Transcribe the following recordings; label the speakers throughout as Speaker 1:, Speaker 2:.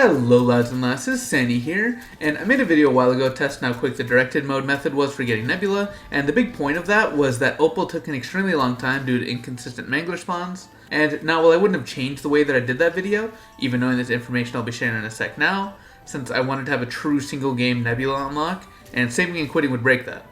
Speaker 1: Hello lads and lasses, Sanythe here, and I made a video a while ago testing how quick the directed mode method was for getting Nebula, and the big point of that was that Opal took an extremely long time due to inconsistent Mangler spawns. And now, while I wouldn't have changed the way that I did that video, even knowing this information I'll be sharing in a sec now, since I wanted to have a true single game Nebula unlock, and saving and quitting would break that.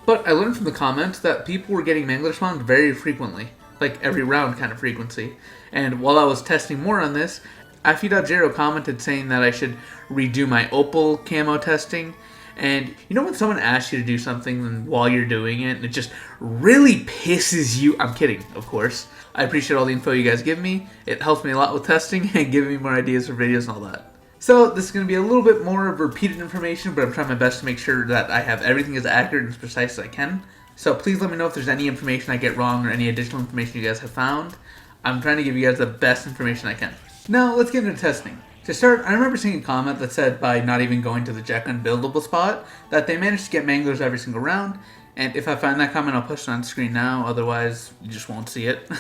Speaker 1: But I learned from the comments that people were getting Mangler spawns very frequently, like every round kind of frequency, and while I was testing more on this, Afi.0 commented saying that I should redo my Opal camo testing. And you know when someone asks you to do something while you're doing it and it just really pisses you? I'm kidding, of course. I appreciate all the info you guys give me. It helps me a lot with testing and giving me more ideas for videos and all that. So this is going to be a little bit more of repeated information, but I'm trying my best to make sure that I have everything as accurate and as precise as I can. So please let me know if there's any information I get wrong or any additional information you guys have found. I'm trying to give you guys the best information I can. Now, let's get into testing. To start, I remember seeing a comment that said by not even going to the Jack unbuildable spot, that they managed to get Manglers every single round, and if I find that comment, I'll push it on screen now, otherwise you just won't see it.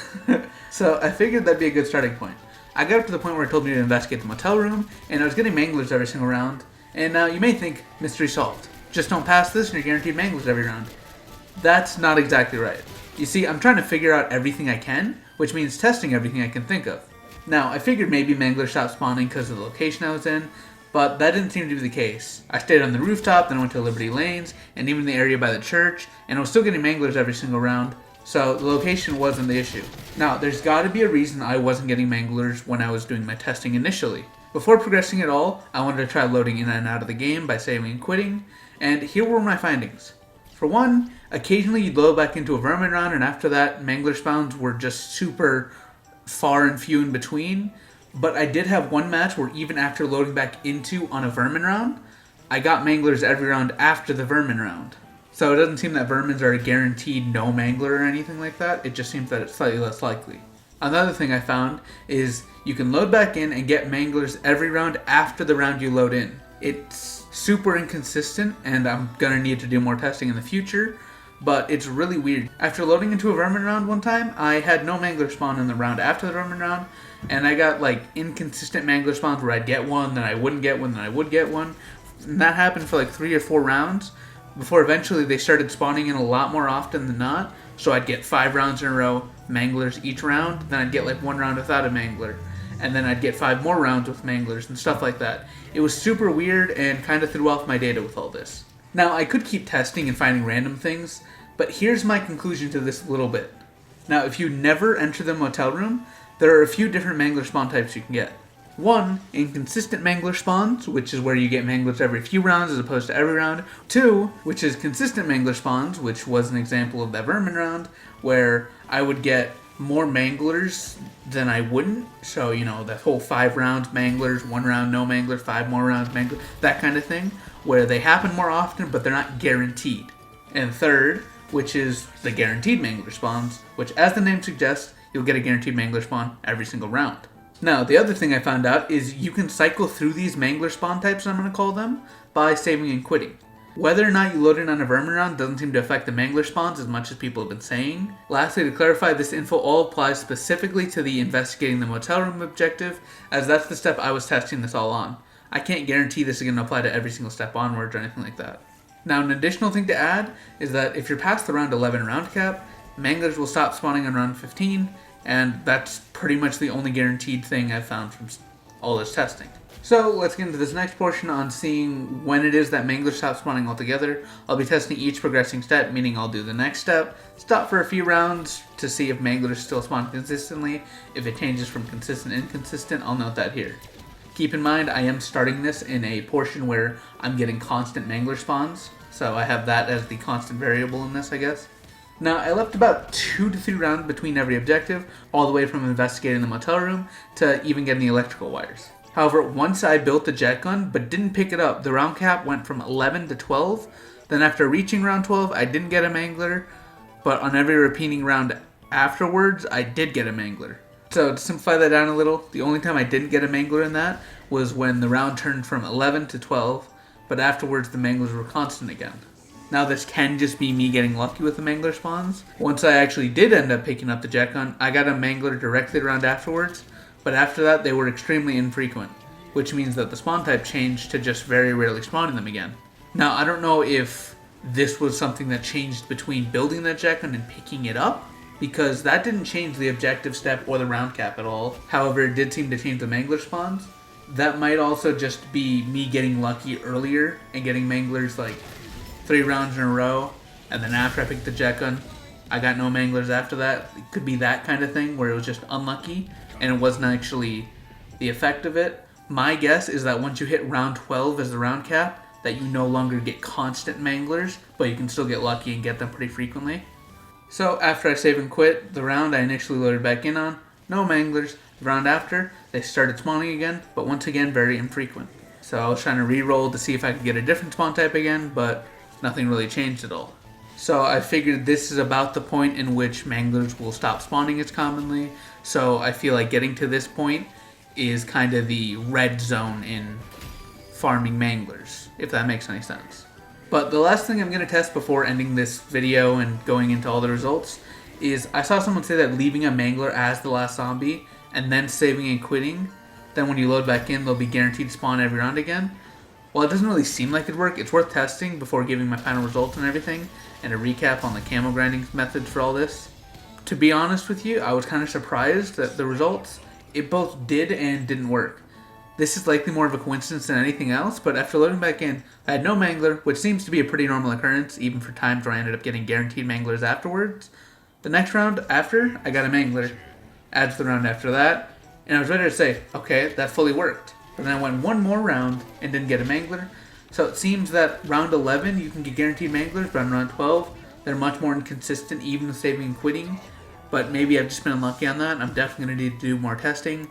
Speaker 1: So I figured that'd be a good starting point. I got up to the point where it told me to investigate the motel room, and I was getting Manglers every single round, and now you may think, mystery solved. Just don't pass this and you're guaranteed Manglers every round. That's not exactly right. You see, I'm trying to figure out everything I can, which means testing everything I can think of. Now, I figured maybe Mangler stopped spawning because of the location I was in, but that didn't seem to be the case. I stayed on the rooftop, then I went to Liberty Lanes, and even the area by the church, and I was still getting Manglers every single round, so the location wasn't the issue. Now, there's gotta be a reason I wasn't getting Manglers when I was doing my testing initially. Before progressing at all, I wanted to try loading in and out of the game by saving and quitting, and here were my findings. For one, occasionally you'd load back into a vermin round, and after that, Mangler spawns were just super far and few in between, but I did have one match where even after loading back into on a vermin round, I got Manglers every round after the vermin round. So it doesn't seem that vermins are a guaranteed no Mangler or anything like that, it just seems that it's slightly less likely. Another thing I found is you can load back in and get Manglers every round after the round you load in. It's super inconsistent and I'm gonna need to do more testing in the future, but it's really weird. After loading into a vermin round one time, I had no Mangler spawn in the round after the vermin round, and I got like inconsistent Mangler spawns where I'd get one, then I wouldn't get one, then I would get one. And that happened for like 3 or 4 rounds, before eventually they started spawning in a lot more often than not, so I'd get 5 rounds in a row, Manglers each round, then I'd get like 1 round without a Mangler, and then I'd get 5 more rounds with Manglers and stuff like that. It was super weird and kind of threw off my data with all this. Now, I could keep testing and finding random things, but here's my conclusion to this little bit. Now, if you never enter the motel room, there are a few different Mangler spawn types you can get. 1, inconsistent Mangler spawns, which is where you get Manglers every few rounds as opposed to every round. 2, which is consistent Mangler spawns, which was an example of that vermin round, where I would get more Manglers than I wouldn't. So, you know, that whole 5 rounds Manglers, 1 round no Mangler, 5 more rounds Mangler, that kind of thing, where they happen more often, but they're not guaranteed. And 3rd, which is the guaranteed Mangler spawns, which as the name suggests, you'll get a guaranteed Mangler spawn every single round. Now, the other thing I found out is you can cycle through these Mangler spawn types, I'm going to call them, by saving and quitting. Whether or not you load in on a vermin round doesn't seem to affect the Mangler spawns as much as people have been saying. Lastly, to clarify, this info all applies specifically to the investigating the motel room objective, as that's the step I was testing this all on. I can't guarantee this is going to apply to every single step onwards or anything like that. Now, an additional thing to add is that if you're past the round 11 round cap, Manglers will stop spawning on round 15, and that's pretty much the only guaranteed thing I've found from all this testing. So let's get into this next portion on seeing when it is that Manglers stop spawning altogether. I'll be testing each progressing step, meaning I'll do the next step, stop for a few rounds to see if Manglers still spawn consistently. If it changes from consistent to inconsistent, I'll note that here. Keep in mind, I am starting this in a portion where I'm getting constant Mangler spawns, so I have that as the constant variable in this, I guess. Now, I left about 2 to 3 rounds between every objective, all the way from investigating the motel room to even getting the electrical wires. However, once I built the jet gun, but didn't pick it up, the round cap went from 11 to 12. Then after reaching round 12, I didn't get a Mangler, but on every repeating round afterwards, I did get a Mangler. So to simplify that down a little, the only time I didn't get a Mangler in that was when the round turned from 11 to 12, but afterwards the Manglers were constant again. Now this can just be me getting lucky with the Mangler spawns. Once I actually did end up picking up the jet gun, I got a Mangler directly around afterwards, but after that they were extremely infrequent. which means that the spawn type changed to just very rarely spawning them again. Now, I don't know if this was something that changed between building that jetgun and picking it up, because that didn't change the objective step or the round cap at all. However, it did seem to change the Mangler spawns. That might also just be me getting lucky earlier and getting Manglers like 3 rounds in a row, and then after I picked the jetgun, I got no Manglers after that. It could be that kind of thing where it was just unlucky and it wasn't actually the effect of it. My guess is that once you hit round 12 as the round cap, that you no longer get constant Manglers, but you can still get lucky and get them pretty frequently. So after I save and quit the round I initially loaded back in on, no Manglers. The round after, they started spawning again, but once again very infrequent. So I was trying to re-roll to see if I could get a different spawn type again, but nothing really changed at all. So I figured this is about the point in which Manglers will stop spawning as commonly, so I feel like getting to this point is kind of the red zone in farming Manglers, if that makes any sense. But the last thing I'm going to test before ending this video and going into all the results is I saw someone say that leaving a Mangler as the last zombie and then saving and quitting, then when you load back in they'll be guaranteed to spawn every round again. While it doesn't really seem like it'd work, it's worth testing before giving my final results and everything, and a recap on the camo grinding methods for all this. To be honest with you, I was kind of surprised that the results, it both did and didn't work. This is likely more of a coincidence than anything else, but after loading back in, I had no Mangler, which seems to be a pretty normal occurrence, even for times where I ended up getting guaranteed Manglers afterwards. The next round after, I got a Mangler. Adds the round after that, and I was ready to say, okay, that fully worked. But then I went one more round and didn't get a Mangler. So it seems that round 11 you can get guaranteed Manglers, but on round 12 they're much more inconsistent, even with saving and quitting. But maybe I've just been unlucky on that. I'm definitely going to need to do more testing.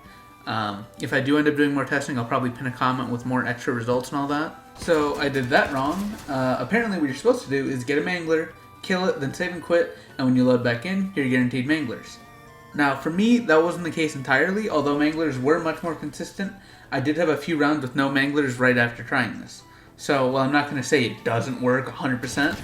Speaker 1: If I do end up doing more testing, I'll probably pin a comment with more extra results and all that. So I did that wrong. Apparently what you're supposed to do is get a Mangler, kill it, then save and quit, and when you load back in, you're guaranteed Manglers. Now for me, that wasn't the case entirely. Although Manglers were much more consistent, I did have a few rounds with no Manglers right after trying this. So while I'm not going to say it doesn't work 100%,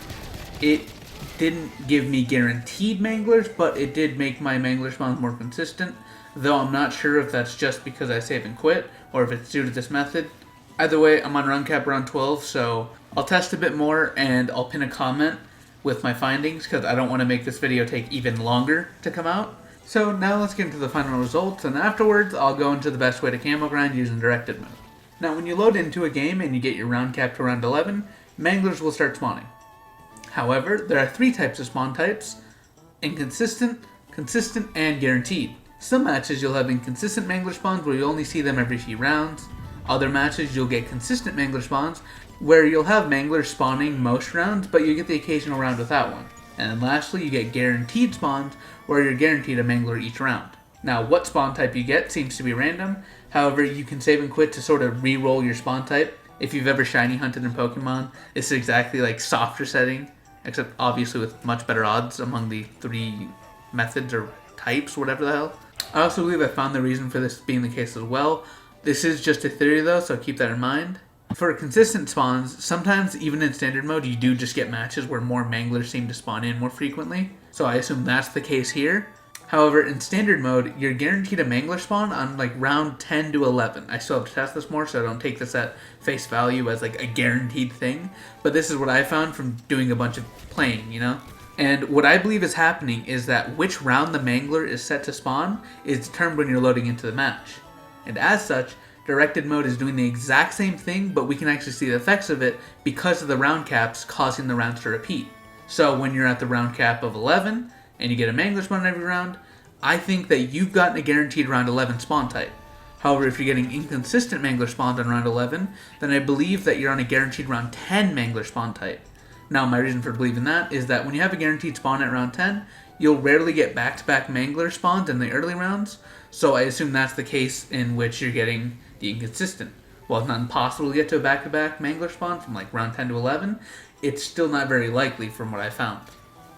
Speaker 1: it didn't give me guaranteed Manglers, but it did make my Mangler spawns more consistent, though I'm not sure if that's just because I save and quit, or if it's due to this method. Either way, I'm on run cap around 12, so I'll test a bit more, and I'll pin a comment with my findings, because I don't want to make this video take even longer to come out. So now let's get into the final results, and afterwards I'll go into the best way to camo grind using directed mode. Now when you load into a game and you get your round cap to round 11, Manglers will start spawning. However, there are 3 types of spawn types: inconsistent, consistent, and guaranteed. Some matches you'll have inconsistent Mangler spawns where you only see them every few rounds. Other matches you'll get consistent Mangler spawns where you'll have Manglers spawning most rounds, but you get the occasional round without one. And then lastly, you get guaranteed spawns where you're guaranteed a Mangler each round. Now what spawn type you get seems to be random. However, you can save and quit to sort of re-roll your spawn type. If you've ever shiny hunted in Pokemon, it's exactly like softer setting, except obviously with much better odds among the 3 methods or types, whatever the hell. I also believe I found the reason for this being the case as well. This is just a theory though, so keep that in mind. For consistent spawns, sometimes even in standard mode, you do just get matches where more Manglers seem to spawn in more frequently, so I assume that's the case here. However, in standard mode, you're guaranteed a Mangler spawn on like round 10 to 11. I still have to test this more, so I don't take this at face value as like a guaranteed thing, but this is what I found from doing a bunch of playing, you know? And what I believe is happening is that which round the Mangler is set to spawn is determined when you're loading into the match. And as such, directed mode is doing the exact same thing, but we can actually see the effects of it because of the round caps causing the rounds to repeat. So when you're at the round cap of 11, and you get a Mangler spawn every round, I think that you've gotten a guaranteed round 11 spawn type. However, if you're getting inconsistent Mangler spawns on round 11, then I believe that you're on a guaranteed round 10 Mangler spawn type. Now, my reason for believing that is that when you have a guaranteed spawn at round 10, you'll rarely get back-to-back Mangler spawns in the early rounds, so I assume that's the case in which you're getting the inconsistent. While it's not impossible to get to a back-to-back Mangler spawn from like round 10 to 11, it's still not very likely from what I found.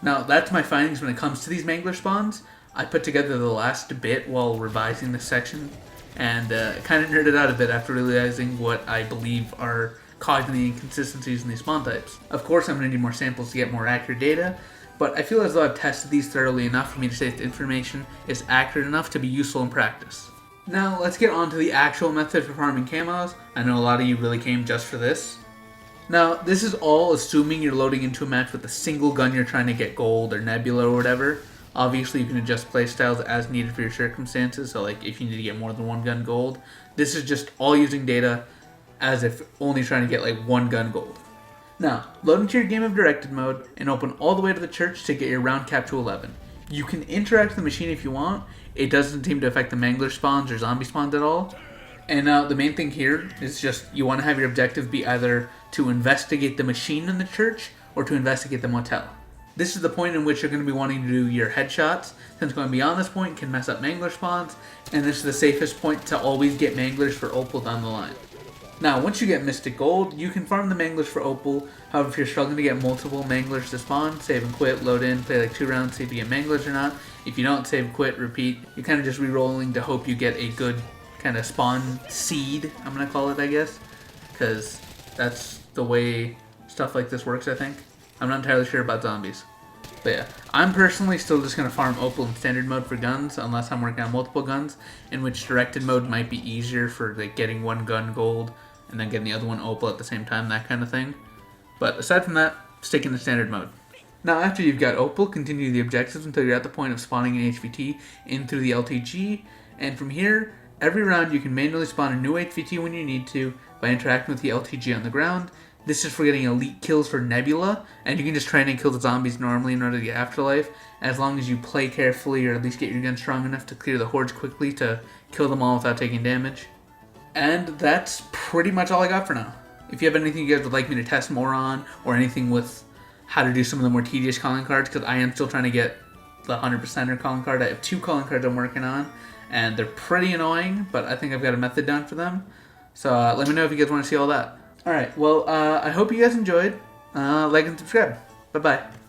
Speaker 1: Now, that's my findings when it comes to these Mangler spawns. I put together the last bit while revising this section, and kind of nerded out a bit after realizing what I believe are causing the inconsistencies in these spawn types. Of course, I'm going to need more samples to get more accurate data, but I feel as though I've tested these thoroughly enough for me to say that the information is accurate enough to be useful in practice. Now let's get on to the actual method for farming camos. I know a lot of you really came just for this. Now this is all assuming you're loading into a match with a single gun you're trying to get gold or nebula or whatever. Obviously you can adjust playstyles as needed for your circumstances, so like if you need to get more than one gun gold. This is just all using data as if only trying to get like one gun gold. Now, load into your game of directed mode and open all the way to the church to get your round cap to 11. You can interact with the machine if you want. It doesn't seem to affect the Mangler spawns or zombie spawns at all. And the main thing here is just you want to have your objective be either to investigate the machine in the church or to investigate the motel. This is the point in which you're going to be wanting to do your headshots, since going beyond this point can mess up Mangler spawns, and this is the safest point to always get Manglers for Opal down the line. Now, once you get Mystic Gold, you can farm the Manglers for Opal. However, if you're struggling to get multiple Manglers to spawn, save and quit, load in, play like 2 rounds, see if you get Manglers or not. If you don't, save, quit, repeat. You're kind of just re-rolling to hope you get a good kind of spawn seed, I'm going to call it, I guess. Because that's the way stuff like this works, I think. I'm not entirely sure about zombies. But yeah, I'm personally still just going to farm Opal in standard mode for guns, unless I'm working on multiple guns, in which directed mode might be easier for like getting one gun gold and then getting the other one Opal at the same time, that kind of thing. But aside from that, stick in the standard mode. Now after you've got Opal, continue the objectives until you're at the point of spawning an HVT in through the LTG, and from here, every round you can manually spawn a new HVT when you need to by interacting with the LTG on the ground. This is for getting elite kills for Nebula, and you can just try and kill the zombies normally in order to get Afterlife, as long as you play carefully or at least get your gun strong enough to clear the hordes quickly to kill them all without taking damage. And that's pretty much all I got for now. If you have anything you guys would like me to test more on, or anything with how to do some of the more tedious calling cards, because I am still trying to get the 100%er calling card. I have 2 calling cards I'm working on, and they're pretty annoying, but I think I've got a method down for them. So let me know if you guys want to see all that. Alright, well, I hope you guys enjoyed. Like and subscribe. Bye-bye.